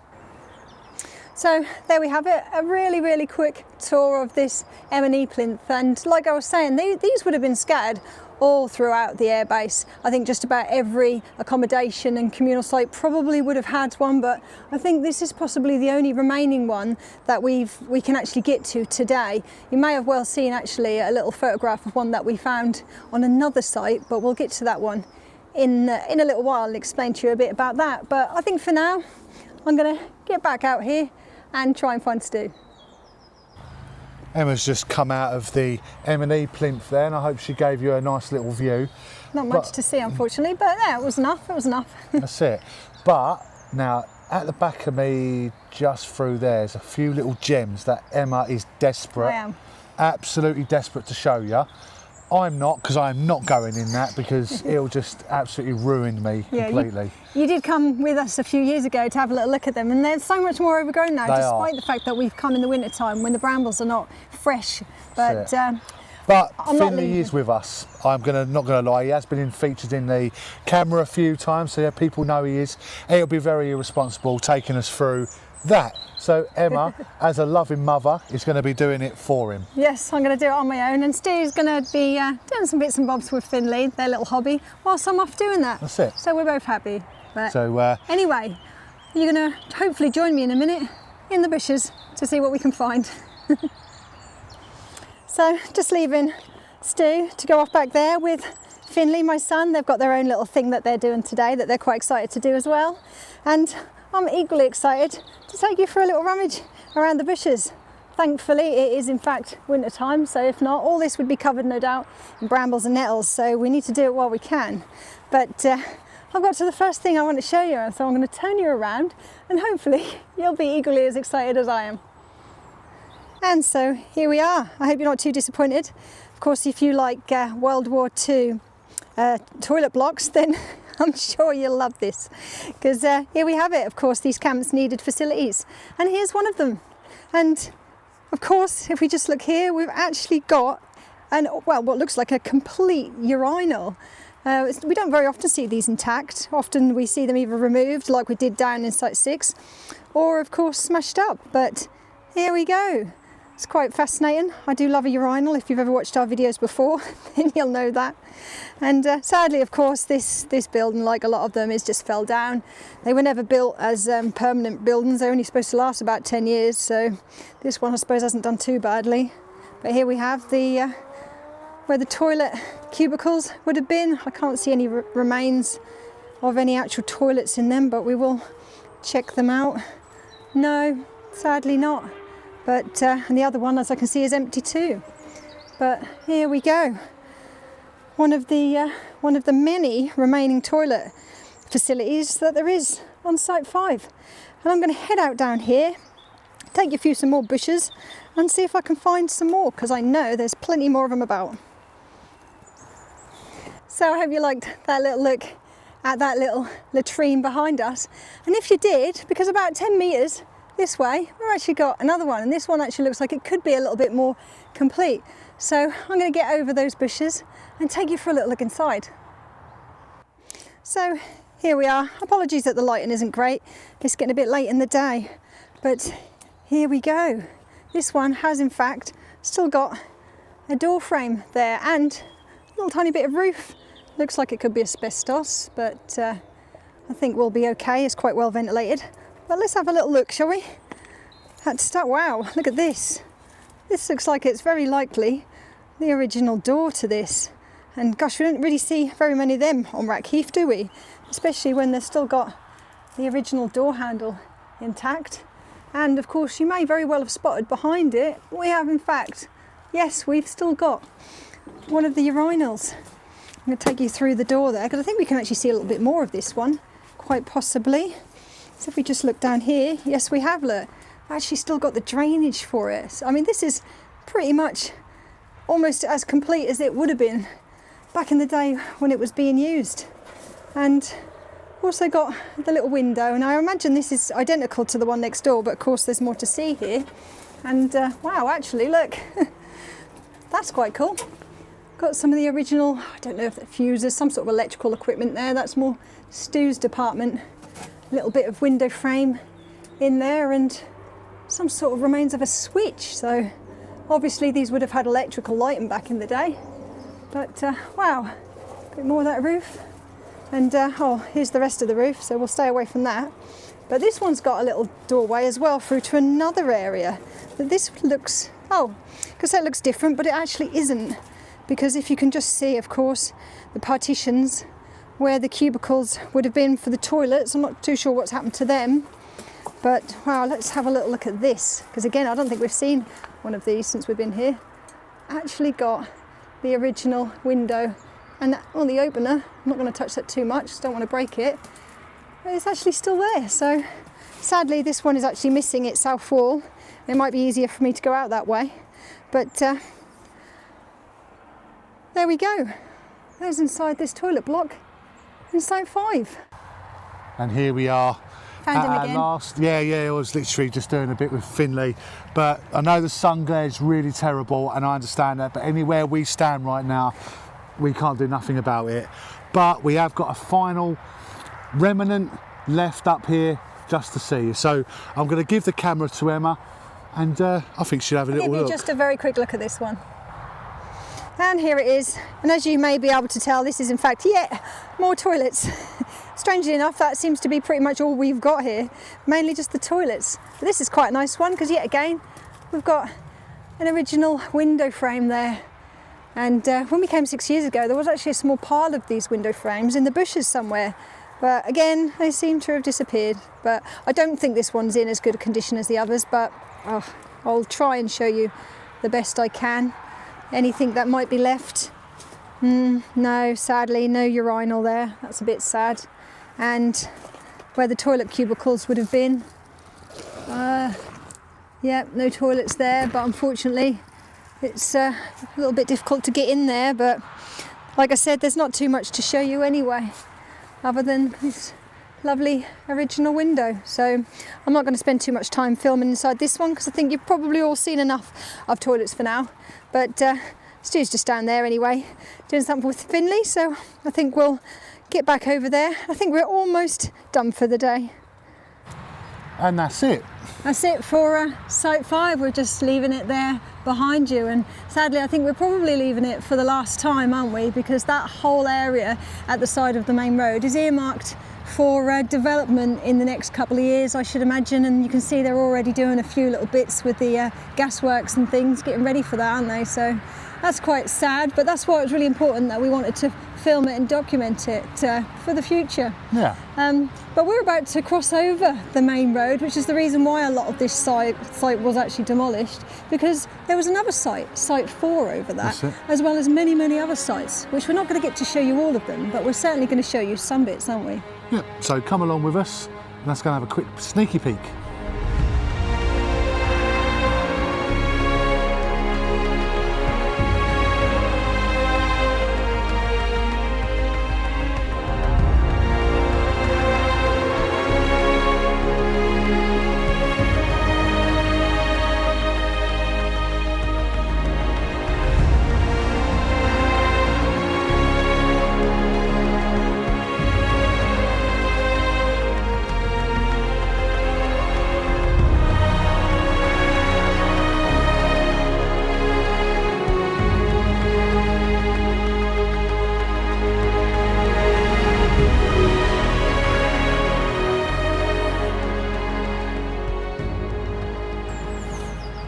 [SPEAKER 2] So there we have it, a really quick tour of this M&E plinth. And like I was saying, these would have been scattered all throughout the airbase. I think just about every accommodation and communal site probably would have had one, but I think this is possibly the only remaining one that we can actually get to today. You may have well seen actually a little photograph of one that we found on another site, but we'll get to that one in a little while and explain to you a bit about that. But I think for now, I'm going to get back out here and try and find Stu.
[SPEAKER 1] Emma's just come out of the M&E plinth there, and I hope she gave you a nice little view.
[SPEAKER 2] Not much to see, unfortunately, but yeah, it was enough.
[SPEAKER 1] That's it. But now, at the back of me, just through there's a few little gems that Emma is desperate,
[SPEAKER 2] I am.
[SPEAKER 1] Absolutely desperate to show you. I'm not, because I'm not going in that, because it'll just absolutely ruin me completely.
[SPEAKER 2] You did come with us a few years ago to have a little look at them, and they're so much more overgrown now, despite the fact that we've come in the winter time when the brambles are not fresh. But
[SPEAKER 1] Finley is with us. I'm not going to lie, he has been featured in the camera a few times, so yeah, people know he is. He'll be very irresponsible taking us through that. So Emma, as a loving mother, is going to be doing it for him.
[SPEAKER 2] Yes, I'm going to do it on my own, and Stu's going to be doing some bits and bobs with Finley, their little hobby, whilst I'm off doing that.
[SPEAKER 1] That's it.
[SPEAKER 2] So we're both happy. But
[SPEAKER 1] so
[SPEAKER 2] anyway, you're going to hopefully join me in a minute in the bushes to see what we can find. So just leaving Stu to go off back there with Finley, my son. They've got their own little thing that they're doing today that they're quite excited to do as well. And I'm equally excited to take you for a little rummage around the bushes. Thankfully, it is in fact winter time, so if not, all this would be covered, no doubt, in brambles and nettles, so we need to do it while we can. But I've got to the first thing I want to show you, and so I'm going to turn you around, and hopefully you'll be equally as excited as I am. And so here we are. I hope you're not too disappointed. Of course, if you like World War II toilet blocks, then I'm sure you'll love this, because here we have it. Of course, these camps needed facilities, and here's one of them. And of course, if we just look here, we've actually got what looks like a complete urinal. We don't very often see these intact. Often we see them either removed, like we did down in Site 6, or of course smashed up. But here we go. It's quite fascinating. I do love a urinal. If you've ever watched our videos before, then you'll know that. And sadly, of course, this building, like a lot of them, is just fell down. They were never built as permanent buildings. They're only supposed to last about 10 years. So this one, I suppose, hasn't done too badly. But here we have the where the toilet cubicles would have been. I can't see any remains of any actual toilets in them, but we will check them out. No, sadly not. But and the other one, as I can see, is empty too. But here we go. One of the many remaining toilet facilities that there is on Site 5. And I'm going to head out down here, take you through some more bushes, and see if I can find some more, because I know there's plenty more of them about. So I hope you liked that little look at that little latrine behind us. And if you did, because about 10 metres this way, we've actually got another one, and this one actually looks like it could be a little bit more complete. So I'm going to get over those bushes and take you for a little look inside. So here we are. Apologies that the lighting isn't great. It's getting a bit late in the day, but here we go. This one has in fact still got a door frame there and a little tiny bit of roof. Looks like it could be asbestos, but I think we'll be okay. It's quite well ventilated. But let's have a little look, shall we? Had to start. Wow, look at this. This looks like it's very likely the original door to this. And gosh, we don't really see very many of them on Rackheath, do we? Especially when they've still got the original door handle intact. And of course, you may very well have spotted behind it, we have in fact, yes, we've still got one of the urinals. I'm going to take you through the door there, because I think we can actually see a little bit more of this one, quite possibly. So if we just look down here, yes, we have, look, actually still got the drainage for it. So, I mean, this is pretty much almost as complete as it would have been back in the day when it was being used. And also got the little window, and I imagine this is identical to the one next door, but of course there's more to see here. And wow, actually look, that's quite cool. Got some of the original, I don't know if they're fuses, some sort of electrical equipment there. That's more Stu's department. A little bit of window frame in there and some sort of remains of a switch. So obviously these would have had electrical lighting back in the day. But wow, a bit more of that roof. And oh, here's the rest of the roof, so we'll stay away from that. But this one's got a little doorway as well through to another area. But this looks, oh, because that looks different, but it actually isn't. Because if you can just see, of course, the partitions where the cubicles would have been for the toilets. I'm not too sure what's happened to them. But wow, let's have a little look at this. Because again, I don't think we've seen one of these since we've been here. Actually got the original window and that, well, the opener. I'm not going to touch that too much, just don't want to break it. But it's actually still there. So sadly, this one is actually missing its south wall. It might be easier for me to go out that way. But there we go. There's inside this toilet block in Site 5.
[SPEAKER 1] And here we are.
[SPEAKER 2] Found him again.
[SPEAKER 1] Last, yeah, I was literally just doing a bit with Finley, but I know the sun glare is really terrible, and I understand that. But anywhere we stand right now, we can't do nothing about it. But we have got a final remnant left up here just to see. So I'm going to give the camera to Emma, and I think she'll have a little
[SPEAKER 2] look. Give you just a very quick look at this one. And here it is. And as you may be able to tell, this is in fact yet more toilets. Strangely enough, that seems to be pretty much all we've got here, mainly just the toilets. But this is quite a nice one, because yet again, we've got an original window frame there. And when we came 6 years ago, there was actually a small pile of these window frames in the bushes somewhere. But again, they seem to have disappeared. But I don't think this one's in as good a condition as the others, but I'll try and show you the best I can. Anything that might be left. No, sadly, no urinal there. That's a bit sad. And where the toilet cubicles would have been, yeah, no toilets there, but unfortunately it's a little bit difficult to get in there. But like I said, there's not too much to show you anyway, other than this lovely original window. So I'm not going to spend too much time filming inside this one, because I think you've probably all seen enough of toilets for now. But Stu's just down there anyway, doing something with Finley, so I think we'll get back over there. I think we're almost done for the day.
[SPEAKER 1] And that's it.
[SPEAKER 2] That's it for Site 5. We're just leaving it there behind you, and sadly I think we're probably leaving it for the last time, aren't we? Because that whole area at the side of the main road is earmarked for development in the next couple of years, I should imagine, and you can see they're already doing a few little bits with the gasworks and things, getting ready for that, aren't they? So that's quite sad, but that's why it's really important that we wanted to film it and document it for the future.
[SPEAKER 1] Yeah.
[SPEAKER 2] But we're about to cross over the main road, which is the reason why a lot of this site was actually demolished, because there was another site, Site 4 over that, as well as many, many other sites, which we're not going to get to show you all of them, but we're certainly going to show you some bits, aren't we?
[SPEAKER 1] Yeah, so come along with us, and let's go and have a quick sneaky peek.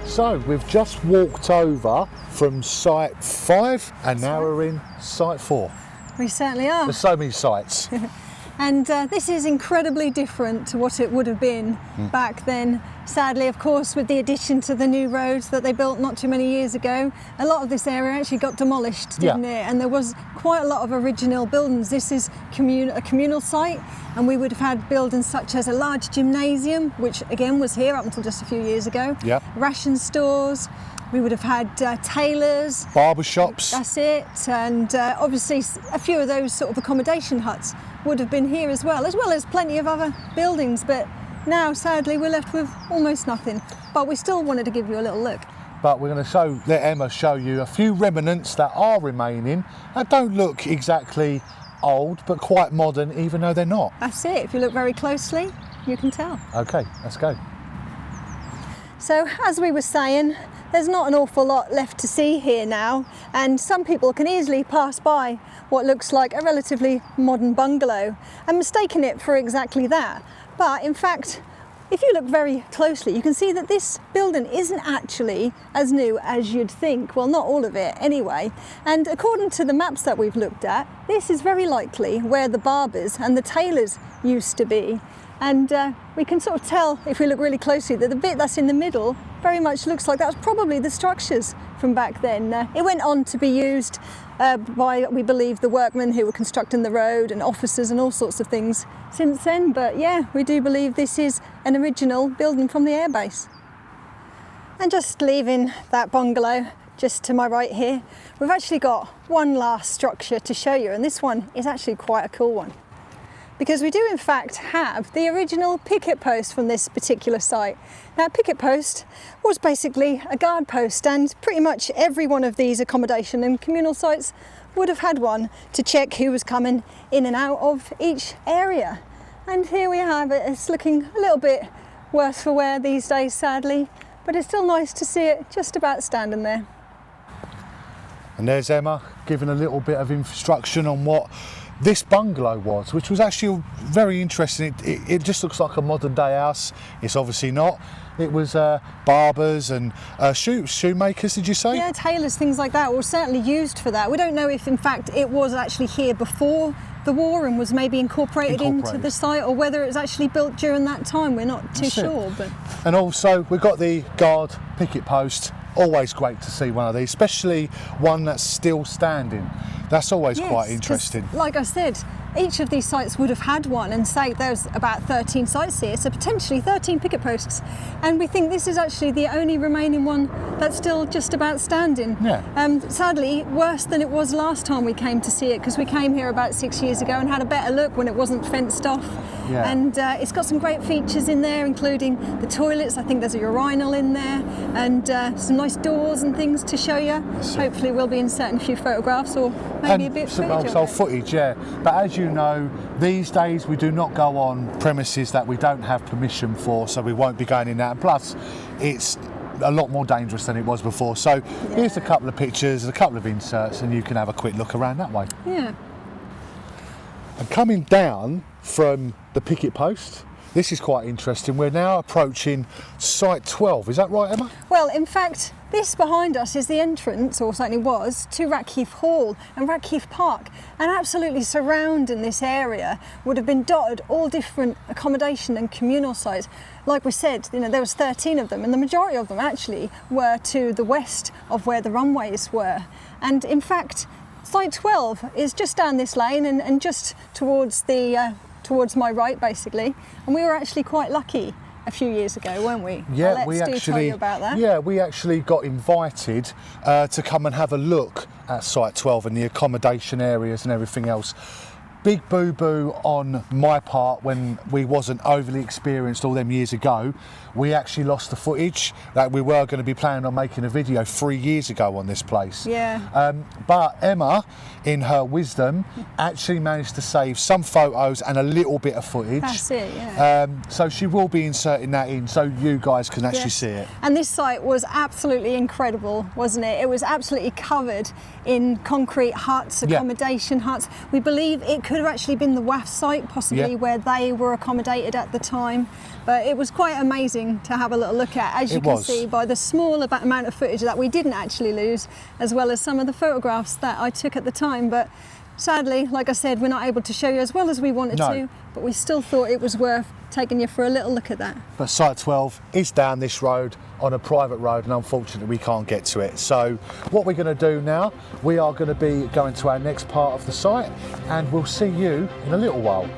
[SPEAKER 1] So we've just walked over from site 5 and now we're in site 4.
[SPEAKER 2] We certainly are.
[SPEAKER 1] There's so many sites.
[SPEAKER 2] And this is incredibly different to what it would have been back then. Sadly, of course, with the addition to the new roads that they built not too many years ago, a lot of this area actually got demolished, didn't it? And there was quite a lot of original buildings. This is a communal site, and we would have had buildings such as a large gymnasium, which again was here up until just a few years ago. Ration stores. We would have had tailors,
[SPEAKER 1] barber shops.
[SPEAKER 2] That's it, and obviously a few of those sort of accommodation huts would have been here as well as plenty of other buildings. But now, sadly, we're left with almost nothing. But we still wanted to give you a little look.
[SPEAKER 1] But we're going to let Emma show you a few remnants that are remaining that don't look exactly old, but quite modern, even though they're not.
[SPEAKER 2] That's it. If you look very closely, you can tell.
[SPEAKER 1] Okay, let's go.
[SPEAKER 2] So, as we were saying, there's not an awful lot left to see here now, and some people can easily pass by what looks like a relatively modern bungalow and mistaking it for exactly that. But in fact, if you look very closely, you can see that this building isn't actually as new as you'd think. Well, not all of it anyway. And according to the maps that we've looked at, this is very likely where the barbers and the tailors used to be. And we can sort of tell, if we look really closely, that the bit that's in the middle very much looks like that's probably the structures from back then. It went on to be used by, we believe, the workmen who were constructing the road and officers and all sorts of things since then. But yeah, we do believe this is an original building from the airbase. And just leaving that bungalow just to my right here, we've actually got one last structure to show you, and this one is actually quite a cool one. Because we do in fact have the original picket post from this particular site. Now, a picket post was basically a guard post, and pretty much every one of these accommodation and communal sites would have had one to check who was coming in and out of each area. And here we have it. It's looking a little bit worse for wear these days, sadly, but it's still nice to see it just about standing there.
[SPEAKER 1] And there's Emma giving a little bit of instruction on what this bungalow was, which was actually very interesting. It just looks like a modern day house. It's obviously not. It was barbers and shoemakers, did you say?
[SPEAKER 2] Yeah, tailors, things like that were certainly used for that. We don't know if in fact it was actually here before the war and was maybe incorporated into the site, or whether it was actually built during that time. We're not too sure. But
[SPEAKER 1] and also we've got the guard picket post. Always great to see one of these, especially one that's still standing. That's always quite interesting.
[SPEAKER 2] Like I said, each of these sites would have had one, and say there's about 13 sites here, so potentially 13 picket posts. And we think this is actually the only remaining one that's still just about standing. Sadly, worse than it was last time we came to see it, because we came here about 6 years ago and had a better look when it wasn't fenced off. And it's got some great features in there, including the toilets. I think there's a urinal in there, and some nice doors and things to show you. Hopefully we'll be inserting a few photographs or maybe a bit of
[SPEAKER 1] footage. But as you know, these days we do not go on premises that we don't have permission for, so we won't be going in that. And plus, it's a lot more dangerous than it was before. So here's a couple of pictures, a couple of inserts, and you can have a quick look around that way. And coming down from the picket post, this is quite interesting. We're now approaching site 12. Is that right, Emma?
[SPEAKER 2] Well, in fact, this behind us is the entrance, or certainly was, to Rackheath Hall and Rackheath Park. And absolutely surrounding this area would have been dotted all different accommodation and communal sites. Like we said, there was 13 of them, and the majority of them actually were to the west of where the runways were. And in fact, site 12 is just down this lane and just towards my right, basically. And we were actually quite lucky a few years ago, weren't we?
[SPEAKER 1] Yeah,
[SPEAKER 2] tell you about that.
[SPEAKER 1] Yeah, we actually got invited to come and have a look at site 12 and the accommodation areas and everything else. Big boo-boo on my part when we wasn't overly experienced all them years ago. We actually lost the footage that we were going to be planning on making a video 3 years ago on this place. But Emma, in her wisdom, actually managed to save some photos and a little bit of footage.
[SPEAKER 2] That's it,
[SPEAKER 1] so she will be inserting that in so you guys can actually see it.
[SPEAKER 2] And this site was absolutely incredible, wasn't it? It was absolutely covered in concrete huts, accommodation huts. We believe it could could have actually been the WAF site, possibly, where they were accommodated at the time. But it was quite amazing to have a little look at, as you can see by the small amount of footage that we didn't actually lose, as well as some of the photographs that I took at the time. But sadly, like I said, we're not able to show you as well as we wanted to, but we still thought it was worth taking you for a little look at that.
[SPEAKER 1] But Site 12 is down this road on a private road, and unfortunately we can't get to it. So what we're going to do now, we are going to be going to our next part of the site, and we'll see you in a little while.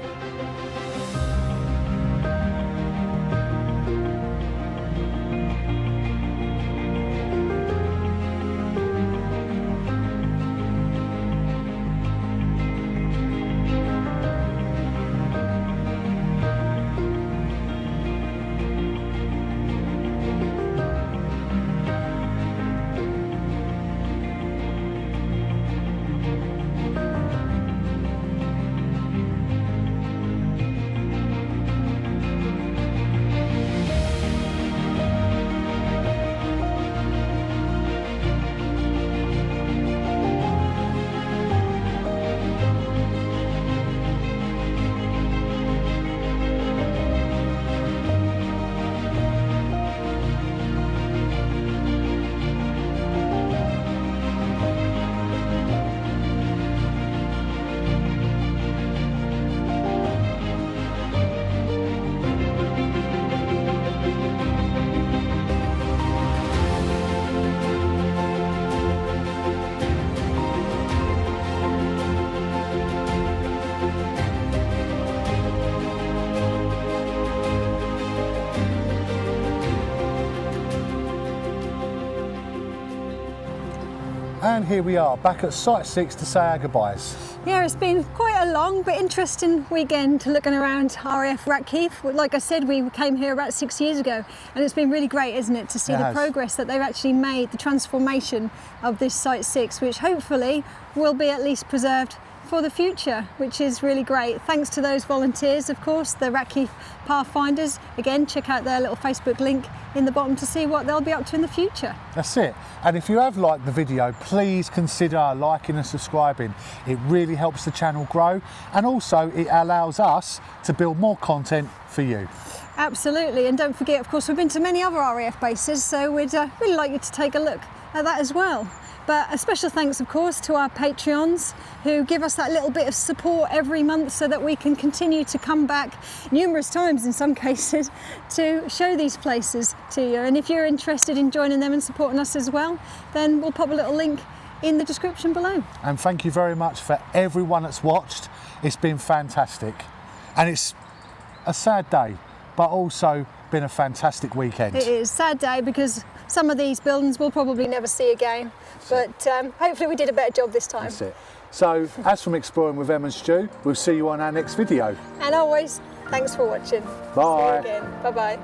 [SPEAKER 1] And here we are, back at Site 6 to say our goodbyes.
[SPEAKER 2] Yeah, it's been quite a long but interesting weekend looking around R.A.F. Rackheath. Like I said, we came here about 6 years ago, and it's been really great, isn't it, to see the progress that they've actually made, the transformation of this Site 6, which hopefully will be at least preserved for the future, which is really great. Thanks to those volunteers, of course, the Rackheath Pathfinders. Again, check out their little Facebook link in the bottom to see what they'll be up to in the future.
[SPEAKER 1] That's it. And if you have liked the video, please consider liking and subscribing. It really helps the channel grow, and also it allows us to build more content for you.
[SPEAKER 2] Absolutely, and don't forget, of course, we've been to many other RAF bases, so we'd really like you to take a look at that as well. But a special thanks, of course, to our Patreons who give us that little bit of support every month so that we can continue to come back numerous times in some cases to show these places to you. And if you're interested in joining them and supporting us as well, then we'll pop a little link in the description below.
[SPEAKER 1] And thank you very much for everyone that's watched. It's been fantastic. And it's a sad day, but also been a fantastic weekend.
[SPEAKER 2] It is a sad day because some of these buildings we'll probably never see again, but hopefully we did a better job this time.
[SPEAKER 1] That's it. So, as from Exploring with Em and Stu, we'll see you on our next video.
[SPEAKER 2] And always, thanks for watching.
[SPEAKER 1] Bye.
[SPEAKER 2] See you again. Bye-bye.